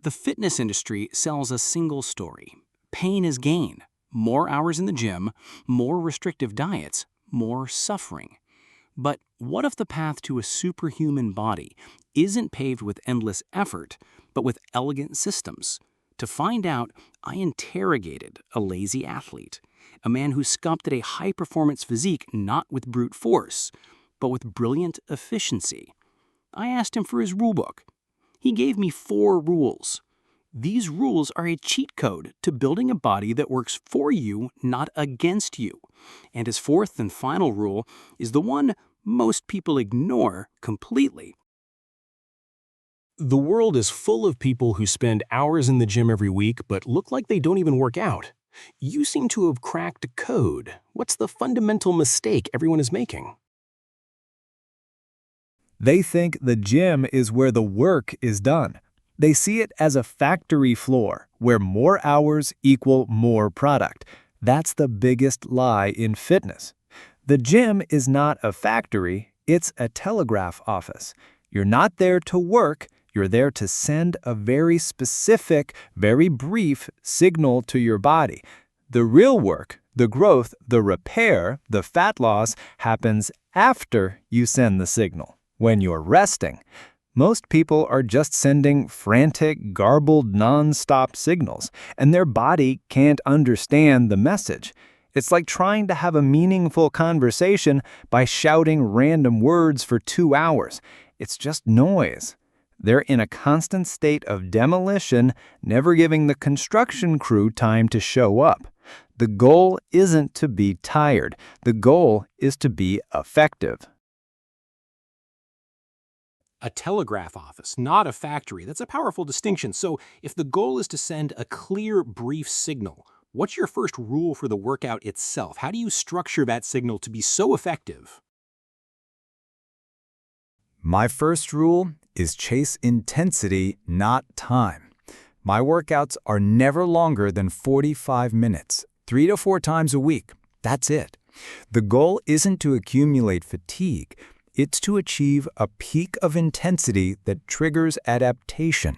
The fitness industry sells a single story. Pain is gain. More hours in the gym, more restrictive diets, more suffering. But what if the path to a superhuman body isn't paved with endless effort, but with elegant systems? To find out, I interrogated a lazy athlete, a man who sculpted a high-performance physique not with brute force, but with brilliant efficiency. I asked him for his rulebook. He gave me 4 rules. These rules are a cheat code to building a body that works for you, not against you. And his 4th and final rule is the one most people ignore completely. The world is full of people who spend hours in the gym every week but look like they don't even work out. You seem to have cracked a code. What's the fundamental mistake everyone is making? They think the gym is where the work is done. They see it as a factory floor, where more hours equal more product. That's the biggest lie in fitness. The gym is not a factory, it's a telegraph office. You're not there to work, you're there to send a very specific, very brief signal to your body. The real work, the growth, the repair, the fat loss happens after you send the signal, when you're resting. Most people are just sending frantic, garbled, non-stop signals, and their body can't understand the message. It's like trying to have a meaningful conversation by shouting random words for 2 hours. It's just noise. They're in a constant state of demolition, never giving the construction crew time to show up. The goal isn't to be tired. The goal is to be effective. A telegraph office, not a factory. That's a powerful distinction. So if the goal is to send a clear, brief signal, what's your first rule for the workout itself? How do you structure that signal to be so effective? My first rule is chase intensity, not time. My workouts are never longer than 45 minutes, 3 to 4 times a week. That's it. The goal isn't to accumulate fatigue. It's to achieve a peak of intensity that triggers adaptation.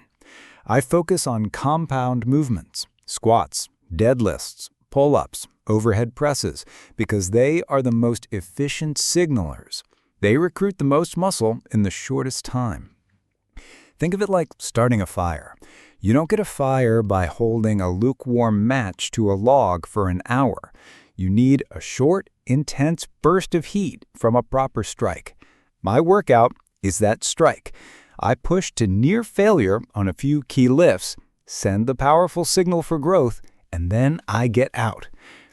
I focus on compound movements, squats, deadlifts, pull-ups, overhead presses, because they are the most efficient signalers. They recruit the most muscle in the shortest time. Think of it like starting a fire. You don't get a fire by holding a lukewarm match to a log for an hour. You need a short, intense burst of heat from a proper strike. My workout is that strike. I push to near failure on a few key lifts, send the powerful signal for growth, and then I get out.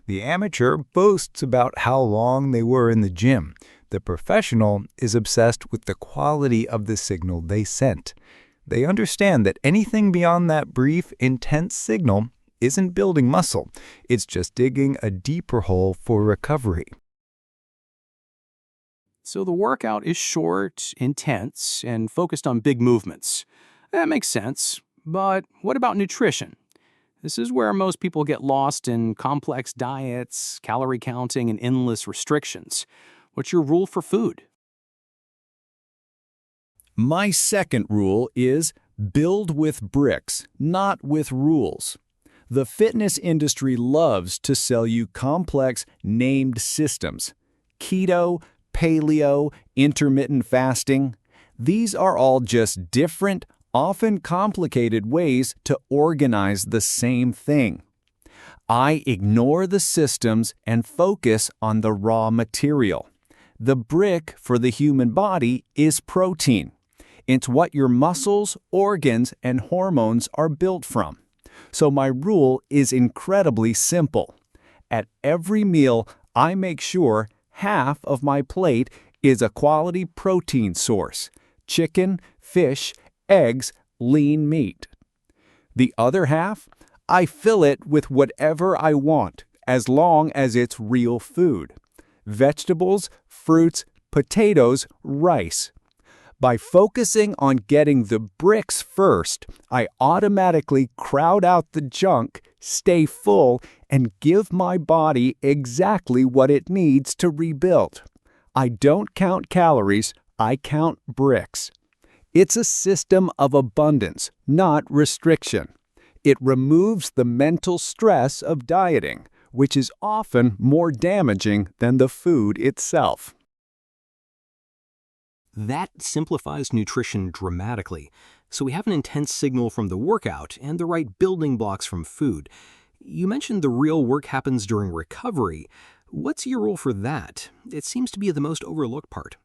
The amateur boasts about how long they were in the gym. The professional is obsessed with the quality of the signal they sent. They understand that anything beyond that brief, intense signal isn't building muscle. It's just digging a deeper hole for recovery. So the workout is short, intense, and focused on big movements. That makes sense. But what about nutrition? This is where most people get lost in complex diets, calorie counting, and endless restrictions. What's your rule for food? My second rule is build with bricks, not with rules. The fitness industry loves to sell you complex, named systems. Keto, paleo, intermittent fasting. These are all just different, often complicated ways to organize the same thing. I ignore the systems and focus on the raw material. The brick for the human body is protein. It's what your muscles, organs, and hormones are built from. So my rule is incredibly simple. At every meal, I make sure half of my plate is a quality protein source: chicken, fish, eggs, lean meat. The other half, I fill it with whatever I want, as long as it's real food. Vegetables, fruits, potatoes, rice. By focusing on getting the bricks first, I automatically crowd out the junk, stay full, and give my body exactly what it needs to rebuild. I don't count calories, I count bricks. It's a system of abundance, not restriction. It removes the mental stress of dieting, which is often more damaging than the food itself. That simplifies nutrition dramatically. So we have an intense signal from the workout and the right building blocks from food. You mentioned the real work happens during recovery. What's your role for that? It seems to be the most overlooked part.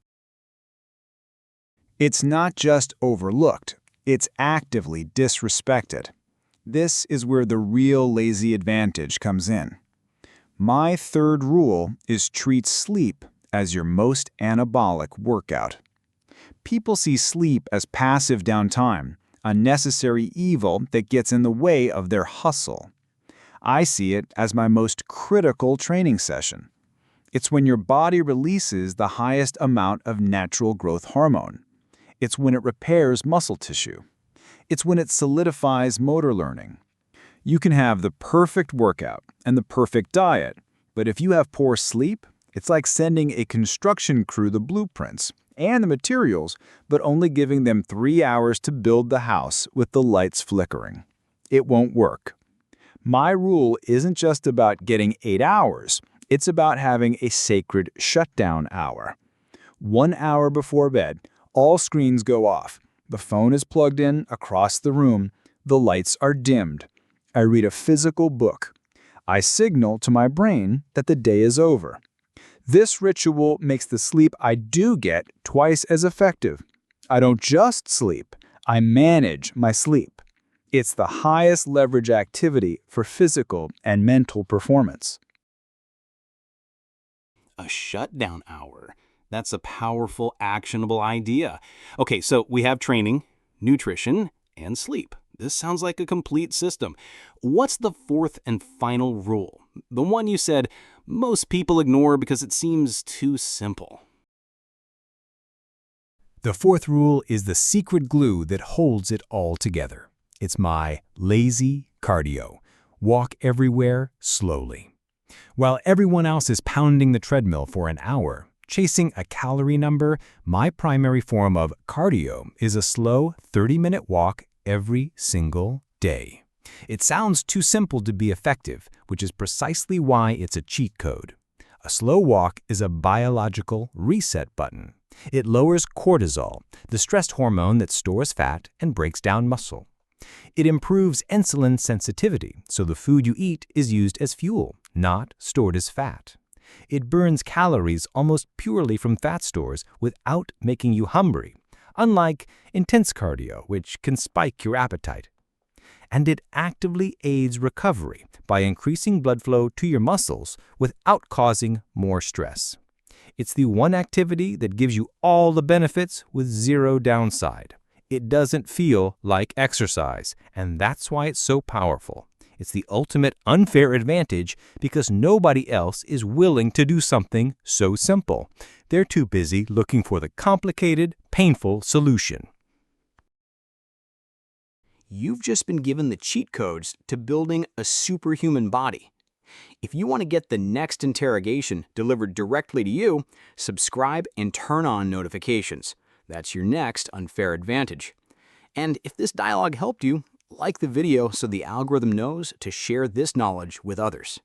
It's not just overlooked, it's actively disrespected. This is where the real lazy advantage comes in. My third rule is treat sleep as your most anabolic workout. People see sleep as passive downtime, a necessary evil that gets in the way of their hustle. I see it as my most critical training session. It's when your body releases the highest amount of natural growth hormone. It's when it repairs muscle tissue. It's when it solidifies motor learning. You can have the perfect workout and the perfect diet, but if you have poor sleep, it's like sending a construction crew the blueprints and the materials, but only giving them 3 hours to build the house with the lights flickering. It won't work. My rule isn't just about getting 8 hours, it's about having a sacred shutdown hour. 1 hour before bed, all screens go off. The phone is plugged in across the room. The lights are dimmed. I read a physical book. I signal to my brain that the day is over. This ritual makes the sleep I do get twice as effective. I don't just sleep, I manage my sleep. It's the highest leverage activity for physical and mental performance. A shutdown hour. That's a powerful, actionable idea. Okay, so we have training, nutrition, and sleep. This sounds like a complete system. What's the fourth and final rule? The one you said most people ignore because it seems too simple. The fourth rule is the secret glue that holds it all together. It's my lazy cardio. Walk everywhere slowly. While everyone else is pounding the treadmill for an hour, chasing a calorie number, my primary form of cardio is a slow 30-minute walk every single day. It sounds too simple to be effective, which is precisely why it's a cheat code. A slow walk is a biological reset button. It lowers cortisol, the stress hormone that stores fat and breaks down muscle. It improves insulin sensitivity, so the food you eat is used as fuel, not stored as fat. It burns calories almost purely from fat stores without making you hungry, unlike intense cardio, which can spike your appetite. And it actively aids recovery by increasing blood flow to your muscles without causing more stress. It's the one activity that gives you all the benefits with zero downside. It doesn't feel like exercise, and that's why it's so powerful. It's the ultimate unfair advantage because nobody else is willing to do something so simple. They're too busy looking for the complicated, painful solution. You've just been given the cheat codes to building a superhuman body. If you want to get the next interrogation delivered directly to you, subscribe and turn on notifications. That's your next unfair advantage. And if this dialogue helped you, like the video so the algorithm knows to share this knowledge with others.